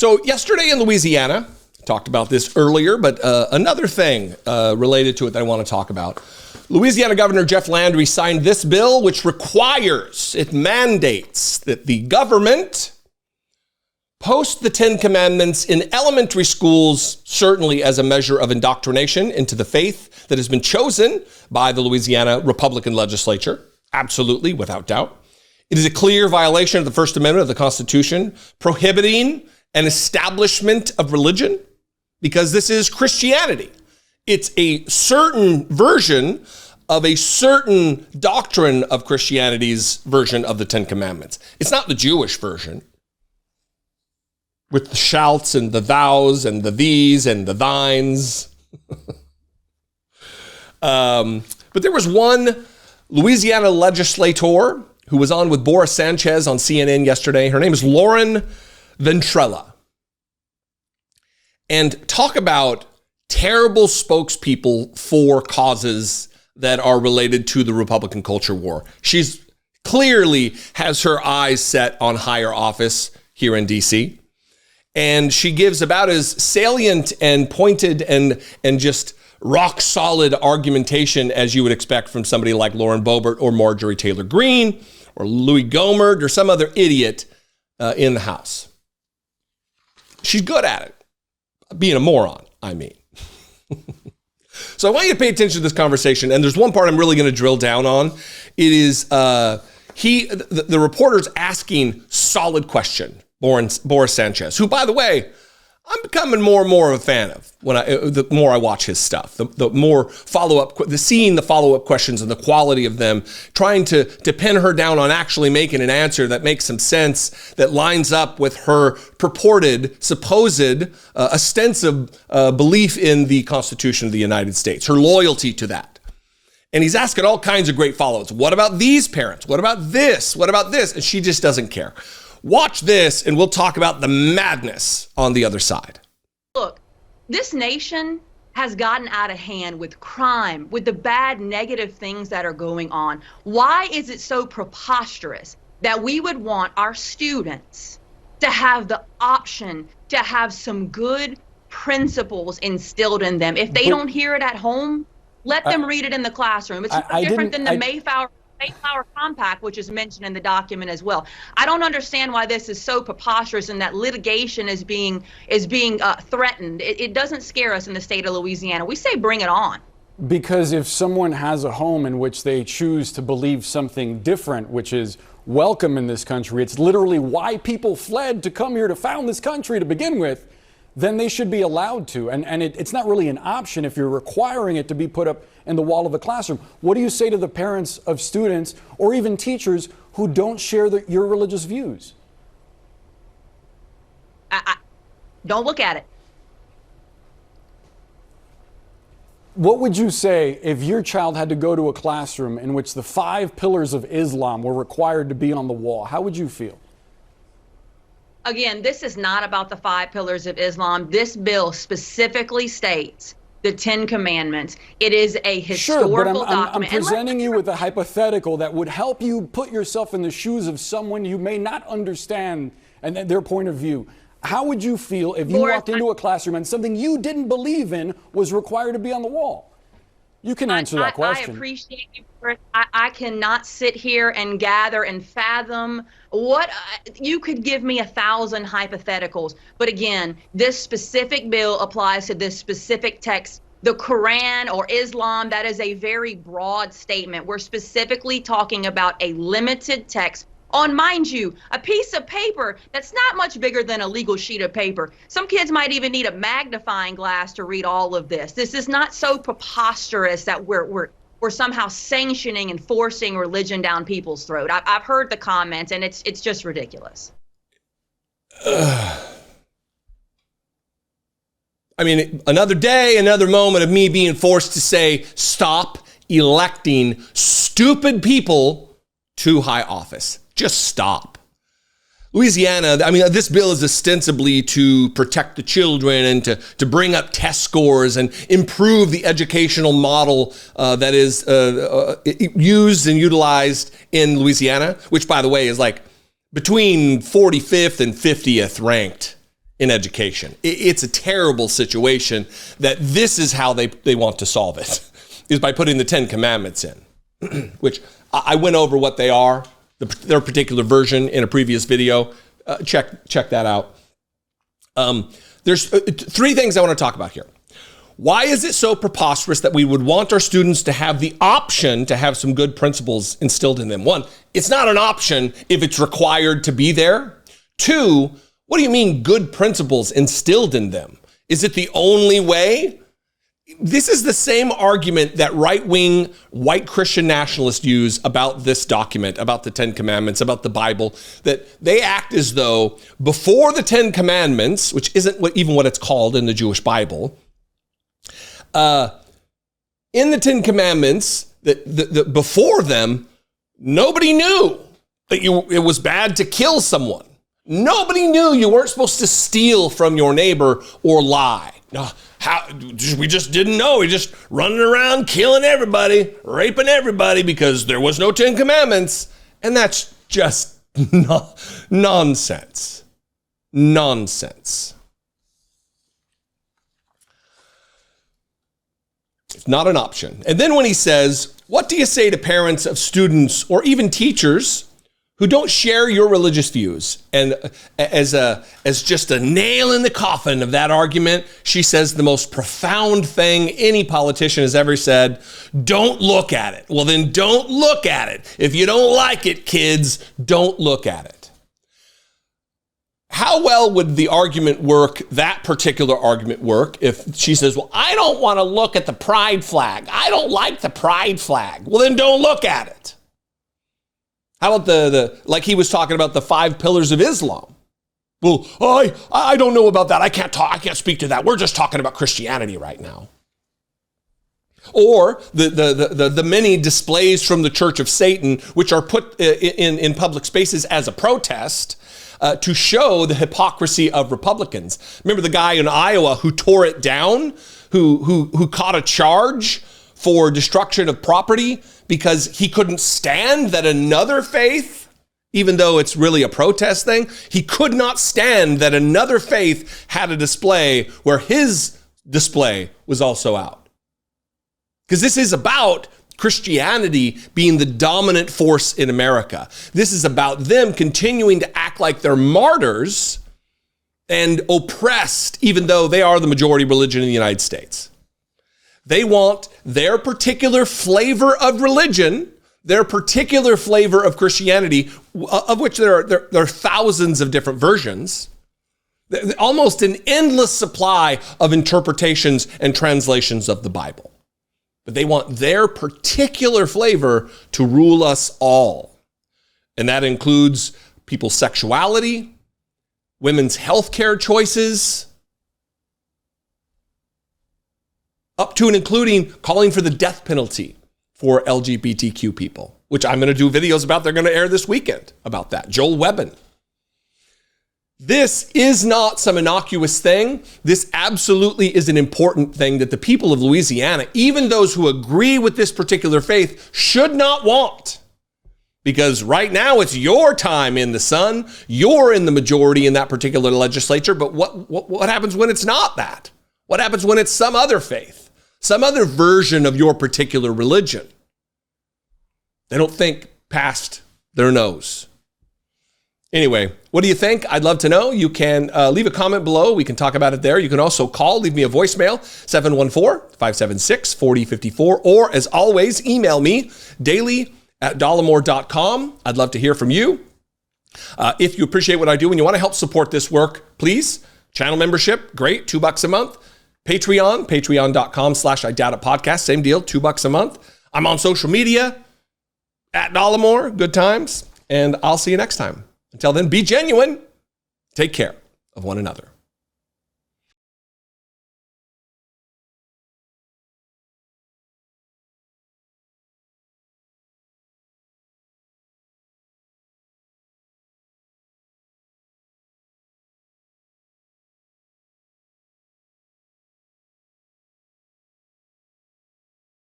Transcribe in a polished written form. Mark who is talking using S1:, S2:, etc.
S1: So yesterday in Louisiana, talked about this earlier, but another thing related to it that I want to talk about. Louisiana Governor Jeff Landry signed this bill, which it mandates that the government post the Ten Commandments in elementary schools, certainly as a measure of indoctrination into the faith that has been chosen by the Louisiana Republican legislature. Absolutely, without doubt. It is a clear violation of the First Amendment of the Constitution, prohibiting an establishment of religion, because this is Christianity. It's a certain version of a certain doctrine of Christianity's version of the Ten Commandments. It's not the Jewish version, with the shouts and the thous and the these and the thines. But there was one Louisiana legislator who was on with Boris Sanchez on CNN yesterday. Her name is Lauren Ventrella. And talk about terrible spokespeople for causes that are related to the Republican culture war. She's clearly has her eyes set on higher office here in DC. And she gives about as salient and pointed and just rock solid argumentation as you would expect from somebody like Lauren Boebert or Marjorie Taylor Greene or Louis Gohmert or some other idiot in the House. She's good at it. Being a moron, I mean. So I want you to pay attention to this conversation. And there's one part I'm really going to drill down on. It is the reporter's asking solid question. Boris Sanchez, who, by the way, I'm becoming more and more of a fan of the more I watch his stuff, the more seeing the follow-up questions and the quality of them, trying to pin her down on actually making an answer that makes some sense, that lines up with her purported, supposed, ostensive belief in the Constitution of the United States, her loyalty to that. And he's asking all kinds of great follow-ups. What about these parents? What about this? What about this? And she just doesn't care. Watch this, and we'll talk about the madness on the other side.
S2: Look, this nation has gotten out of hand with crime, with the bad, negative things that are going on. Why is it so preposterous that we would want our students to have the option to have some good principles instilled in them? If they don't hear it at home, let them read it in the classroom. It's no different than the Mayflower Compact, which is mentioned in the document as well. I don't understand why this is so preposterous and that litigation is being threatened. It doesn't scare us in the state of Louisiana. We say bring it on.
S3: Because if someone has a home in which they choose to believe something different, which is welcome in this country, it's literally why people fled to come here to found this country to begin with, then they should be allowed to. And it's not really an option if you're requiring it to be put up in the wall of a classroom. What do you say to the parents of students or even teachers who don't share your religious views?
S2: I don't look at it.
S3: What would you say if your child had to go to a classroom in which the 5 pillars of Islam were required to be on the wall? How would you feel?
S2: Again, this is not about the 5 pillars of Islam. This bill specifically states the 10 Commandments. It is a historical document.
S3: I'm presenting you with a hypothetical that would help you put yourself in the shoes of someone you may not understand and their point of view. How would you feel if you walked into a classroom and something you didn't believe in was required to be on the wall? You can answer that question.
S2: I appreciate you, Boris. I cannot sit here and gather and fathom what you could give me 1,000 hypotheticals. But again, this specific bill applies to this specific text. The Quran or Islam, that is a very broad statement. We're specifically talking about a limited text on, mind you, a piece of paper that's not much bigger than a legal sheet of paper. Some kids might even need a magnifying glass to read all of this. This is not so preposterous that we're somehow sanctioning and forcing religion down people's throat. I've heard the comments, and it's just ridiculous.
S1: I mean, another day, another moment of me being forced to say, stop electing stupid people to high office. Just stop. Louisiana, I mean, this bill is ostensibly to protect the children and to bring up test scores and improve the educational model that is used and utilized in Louisiana, which, by the way, is like between 45th and 50th ranked in education. It's a terrible situation that this is how they want to solve it, is by putting the 10 Commandments in, which I went over what they are, their particular version in a previous video. Check that out. There's 3 things I want to talk about here. Why is it so preposterous that we would want our students to have the option to have some good principles instilled in them? 1, it's not an option if it's required to be there. 2, what do you mean good principles instilled in them? Is it the only way? This is the same argument that right-wing white Christian nationalists use about this document, about the 10 Commandments, about the Bible, that they act as though before the 10 Commandments, which isn't even what it's called in the Jewish Bible, in the 10 Commandments, that before them, nobody knew that it was bad to kill someone. Nobody knew you weren't supposed to steal from your neighbor or lie. No, we just didn't know. We just running around killing everybody, raping everybody because there was no 10 Commandments. And that's just nonsense. Nonsense. It's not an option. And then when he says, what do you say to parents of students or even teachers who don't share your religious views? And as just a nail in the coffin of that argument, she says the most profound thing any politician has ever said: don't look at it. Well, then don't look at it. If you don't like it, kids, don't look at it. How well would the argument work, that particular argument work, if she says, well, I don't want to look at the pride flag. I don't like the pride flag. Well, then don't look at it. How about like he was talking about the 5 pillars of Islam? Well, I don't know about that. I can't speak to that. We're just talking about Christianity right now. Or the many displays from the Church of Satan, which are put in public spaces as a protest, to show the hypocrisy of Republicans. Remember the guy in Iowa who tore it down, who caught a charge for destruction of property because he couldn't stand that another faith, even though it's really a protest thing, he could not stand that another faith had a display where his display was also out. Because this is about Christianity being the dominant force in America. This is about them continuing to act like they're martyrs and oppressed, even though they are the majority religion in the United States. They want their particular flavor of religion, their particular flavor of Christianity, of which there are thousands of different versions, almost an endless supply of interpretations and translations of the Bible. But they want their particular flavor to rule us all. And that includes people's sexuality, women's healthcare choices, up to and including calling for the death penalty for LGBTQ people, which I'm going to do videos about. They're going to air this weekend about that. Joel Webbin. This is not some innocuous thing. This absolutely is an important thing that the people of Louisiana, even those who agree with this particular faith, should not want. Because right now it's your time in the sun. You're in the majority in that particular legislature. But what happens when it's not that? What happens when it's some other faith, some other version of your particular religion? They don't think past their nose. Anyway, what do you think? I'd love to know. You can leave a comment below. We can talk about it there. You can also leave me a voicemail, 714-576-4054. Or as always, email me daily@dollemore.com. I'd love to hear from you. If you appreciate what I do and you want to help support this work, please, channel membership, great, $2 a month. Patreon, patreon.com/IDoubtItPodcast, same deal, $2 a month. I'm on social media, @Dollemore, good times, and I'll see you next time. Until then, be genuine. Take care of one another.